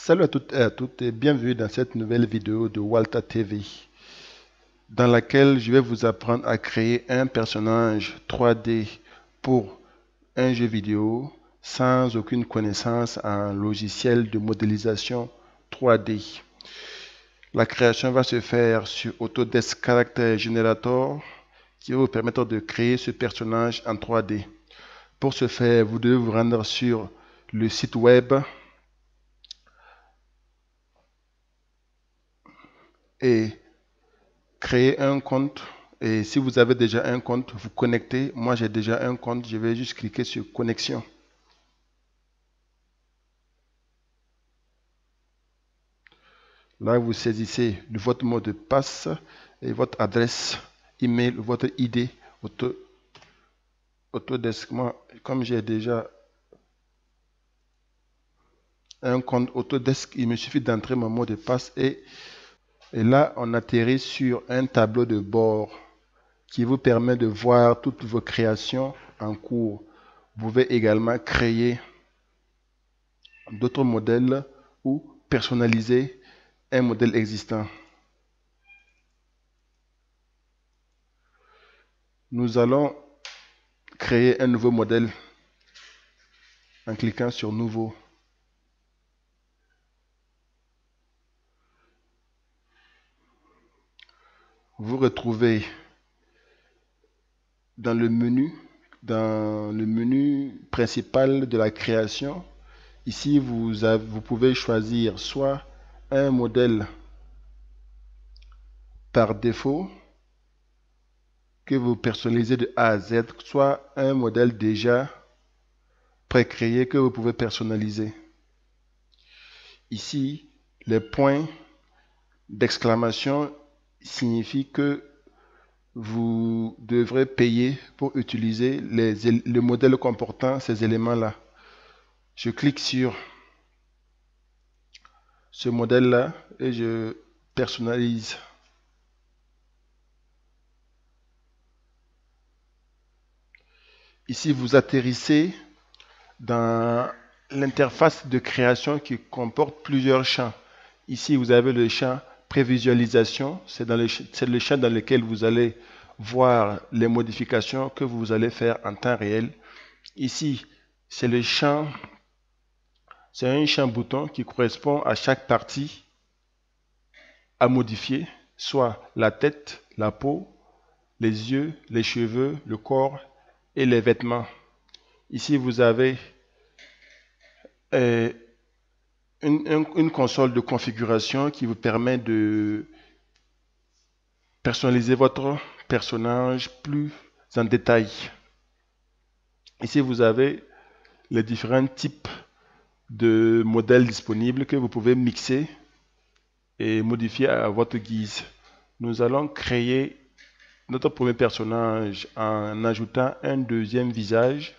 Salut à toutes et à toutes et bienvenue dans cette nouvelle vidéo de Walter TV dans laquelle je vais vous apprendre à créer un personnage 3D pour un jeu vidéo sans aucune connaissance en logiciel de modélisation 3D. La création va se faire sur Autodesk Character Generator qui va vous permettre de créer ce personnage en 3D. Pour ce faire, vous devez vous rendre sur le site web et créer un compte. Et si vous avez déjà un compte, vous connectez. Moi, j'ai déjà un compte. Je vais juste cliquer sur connexion. Là, vous saisissez votre mot de passe et votre adresse email, votre ID Autodesk. Moi, comme j'ai déjà un compte Autodesk, il me suffit d'entrer mon mot de passe et là, on atterrit sur un tableau de bord qui vous permet de voir toutes vos créations en cours. Vous pouvez également créer d'autres modèles ou personnaliser un modèle existant. Nous allons créer un nouveau modèle en cliquant sur Nouveau. Vous retrouvez dans le menu principal de la création. Ici, vous pouvez choisir soit un modèle par défaut que vous personnalisez de A à Z, soit un modèle déjà pré-créé que vous pouvez personnaliser. Ici, les points d'exclamation signifie que vous devrez payer pour utiliser le modèle comportant ces éléments-là. Je clique sur ce modèle-là et je personnalise. Ici, vous atterrissez dans l'interface de création qui comporte plusieurs champs. Ici, vous avez le champ prévisualisation. C'est le champ dans lequel vous allez voir les modifications que vous allez faire en temps réel. Ici, c'est un champ bouton qui correspond à chaque partie à modifier, soit la tête, la peau, les yeux, les cheveux, le corps et les vêtements. Ici, vous avez euh, une console de configuration qui vous permet de personnaliser votre personnage plus en détail. Ici, vous avez les différents types de modèles disponibles que vous pouvez mixer et modifier à votre guise. Nous allons créer notre premier personnage en ajoutant un deuxième visage.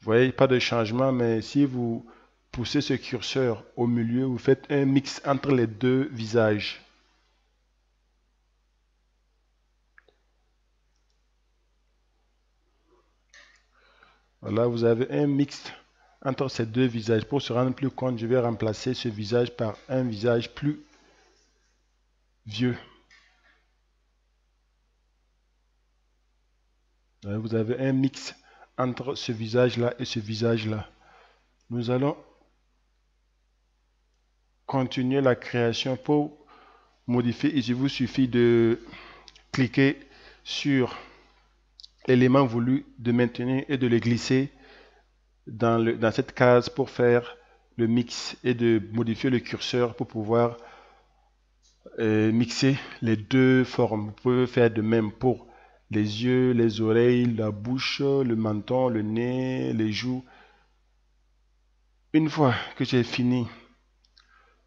Vous voyez, pas de changement, mais si vous poussez ce curseur au milieu, vous faites un mix entre les deux visages. Voilà, vous avez un mix entre ces deux visages. Pour se rendre plus compte, je vais remplacer ce visage par un visage plus vieux. Vous avez un mix entre ce visage-là et ce visage-là. Nous allons continuer la création. Pour modifier, il vous suffit de cliquer sur l'élément voulu, de maintenir et de le glisser dans cette case pour faire le mix et de modifier le curseur pour pouvoir mixer les deux formes. Vous pouvez faire de même pour les yeux, les oreilles, la bouche, le menton, le nez, les joues. Une fois que j'ai fini,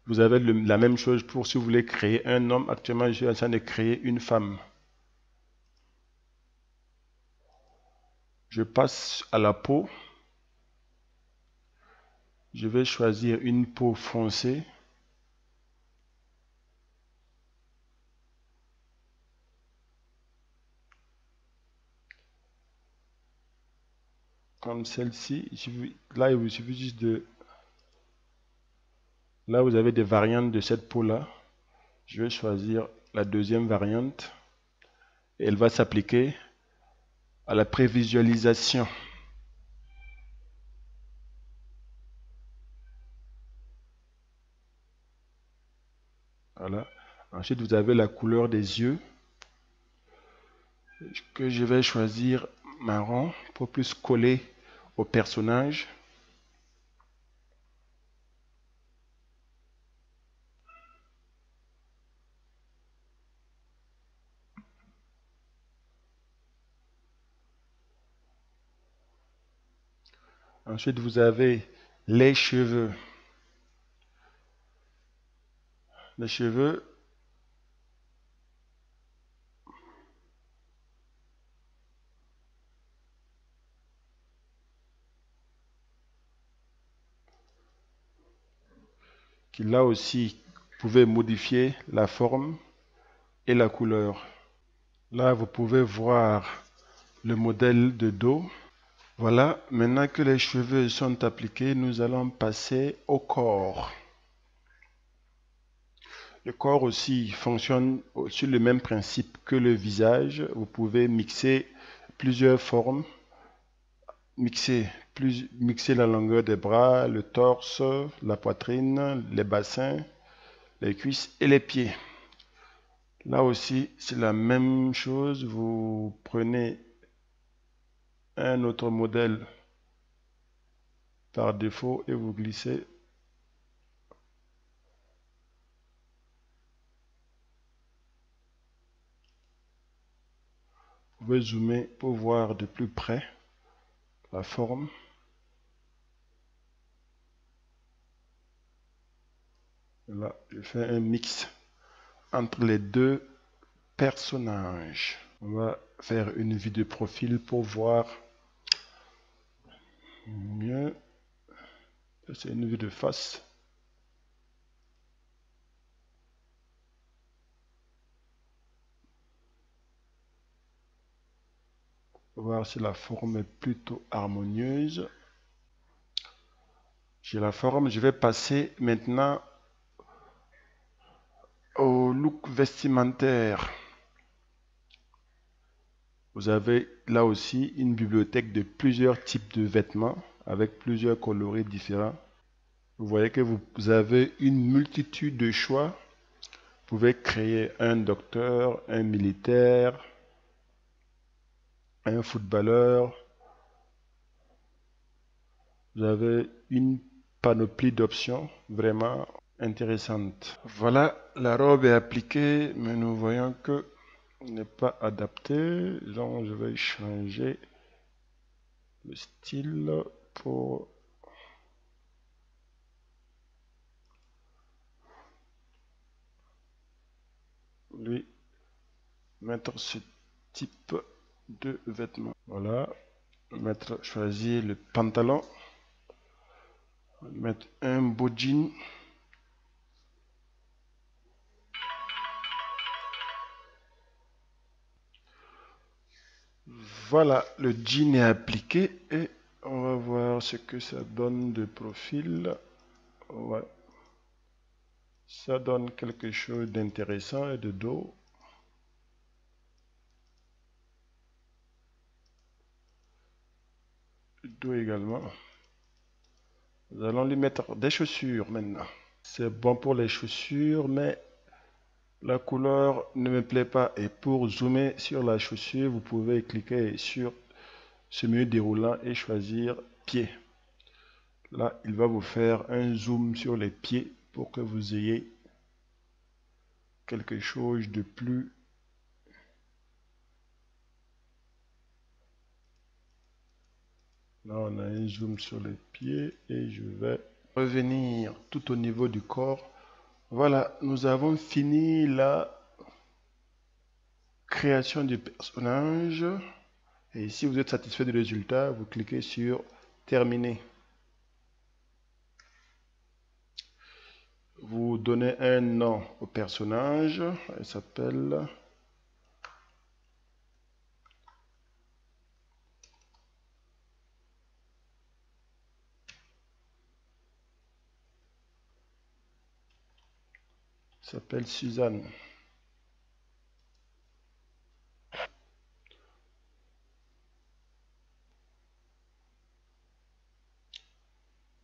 vous avez la même chose pour si vous voulez créer un homme. Actuellement, je suis en train de créer une femme. Je passe à la peau. Je vais choisir une peau foncée. prendre celle-ci. Là, il vous suffit juste de... Là, vous avez des variantes de cette peau-là. Je vais choisir la deuxième variante. Et elle va s'appliquer à la prévisualisation. Voilà. Ensuite, vous avez la couleur des yeux que je vais choisir marron pour plus coller au personnage. Ensuite, vous avez les cheveux. Les cheveux, qui là aussi, vous pouvez modifier la forme et la couleur. Là, vous pouvez voir le modèle de dos. Voilà, maintenant que les cheveux sont appliqués, nous allons passer au corps. Le corps aussi fonctionne sur le même principe que le visage. Vous pouvez mixer plusieurs formes, mixer la longueur des bras, le torse, la poitrine, les bassins, les cuisses et les pieds. Là aussi, c'est la même chose. Vous prenez un autre modèle par défaut et vous glissez. Vous pouvez zoomer pour voir de plus près la forme. Là, je fais un mix entre les deux personnages. On va faire une vue de profil pour voir mieux. C'est une vue de face. Voir si la forme est plutôt harmonieuse. J'ai la forme. Je vais passer maintenant au look vestimentaire. Vous avez là aussi une bibliothèque de plusieurs types de vêtements avec plusieurs coloris différents. Vous voyez que vous avez une multitude de choix. Vous pouvez créer un docteur, un militaire, un footballeur. Vous avez une panoplie d'options vraiment intéressantes. Voilà, la robe est appliquée, mais nous voyons que n'est pas adapté. Donc, je vais changer le style pour lui mettre ce type de vêtements. Voilà, choisir le pantalon, mettre un beau jean. Voilà, le jean est appliqué et on va voir ce que ça donne de profil. Ouais. Ça donne quelque chose d'intéressant et de dos. Dos également. Nous allons lui mettre des chaussures maintenant. C'est bon pour les chaussures, mais la couleur ne me plaît pas. Et pour zoomer sur la chaussure, vous pouvez cliquer sur ce menu déroulant et choisir pied. Là, il va vous faire un zoom sur les pieds pour que vous ayez quelque chose de plus. Là, on a un zoom sur les pieds et je vais revenir tout au niveau du corps. Voilà, nous avons fini la création du personnage. Et si vous êtes satisfait du résultat, vous cliquez sur terminer. Vous donnez un nom au personnage. Il s'appelle s'appelle Suzanne.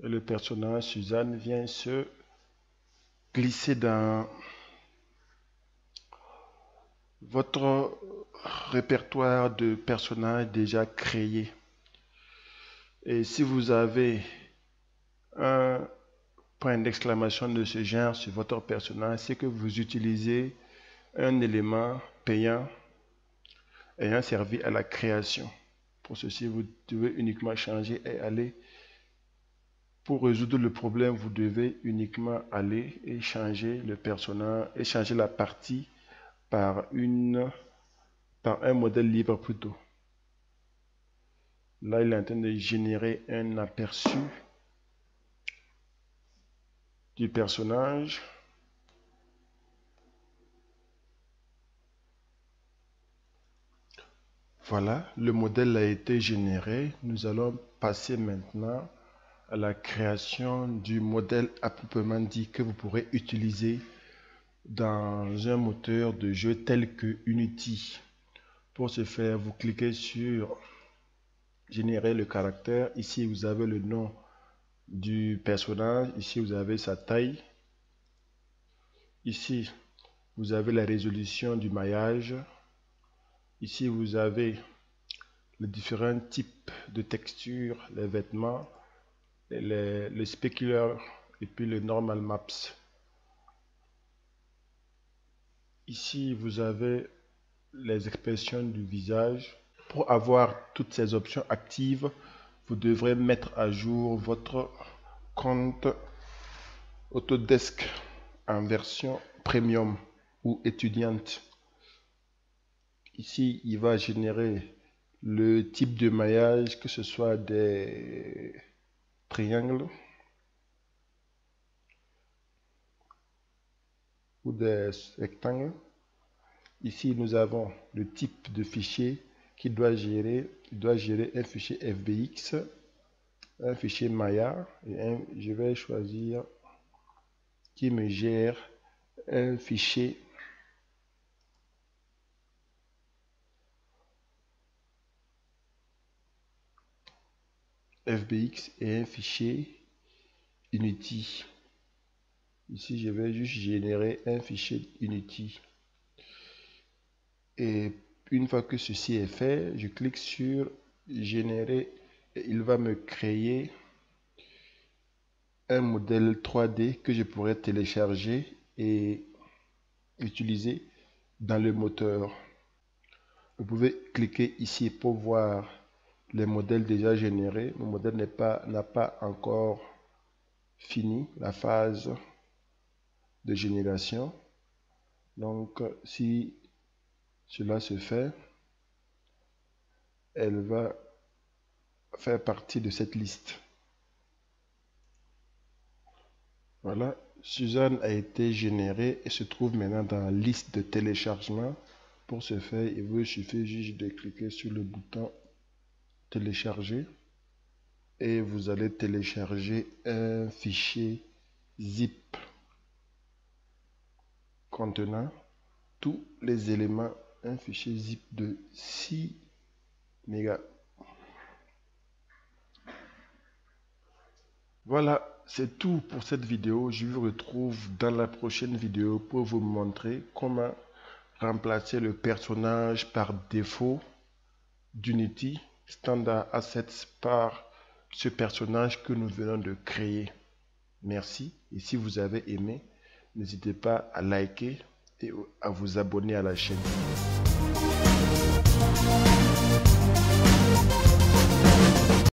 Et le personnage Suzanne vient se glisser dans votre répertoire de personnages déjà créés. Et si vous avez un point d'exclamation de ce genre sur votre personnage, c'est que vous utilisez un élément payant ayant servi à la création. Pour ceci, vous devez uniquement changer et aller. Pour résoudre le problème, vous devez uniquement aller et changer le personnage et changer la partie par un modèle libre plutôt. Là, il est en train de générer un aperçu du personnage. Voilà, le modèle a été généré. Nous allons passer maintenant à la création du modèle à proprement dit que vous pourrez utiliser dans un moteur de jeu tel que Unity. Pour ce faire, vous cliquez sur générer le caractère. Ici, vous avez le nom du personnage. Ici, vous avez sa taille. Ici, vous avez la résolution du maillage. Ici, vous avez les différents types de textures, les vêtements, le specular et puis le normal maps. Ici, vous avez les expressions du visage. Pour avoir toutes ces options actives, vous devrez mettre à jour votre compte Autodesk en version premium ou étudiante. Ici, il va générer le type de maillage, que ce soit des triangles ou des rectangles. Ici, nous avons le type de fichier qui doit gérer un fichier FBX, un fichier Maya, et je vais choisir qui me gère un fichier FBX et un fichier Unity. Ici, je vais juste générer un fichier Unity. Et une fois que ceci est fait, je clique sur générer et il va me créer un modèle 3D que je pourrais télécharger et utiliser dans le moteur. Vous pouvez cliquer ici pour voir les modèles déjà générés. Mon modèle n'a pas encore fini la phase de génération. Donc, si cela se fait, elle va faire partie de cette liste. Voilà, Suzanne a été générée et se trouve maintenant dans la liste de téléchargement. Pour ce faire, il vous suffit juste de cliquer sur le bouton télécharger et vous allez télécharger un fichier zip contenant tous les éléments, un fichier zip de 6 mégas. Voilà, c'est tout pour cette vidéo. Je vous retrouve dans la prochaine vidéo pour vous montrer comment remplacer le personnage par défaut d'Unity Standard Assets par ce personnage que nous venons de créer. Merci. Et si vous avez aimé, n'hésitez pas à liker et à vous abonner à la chaîne.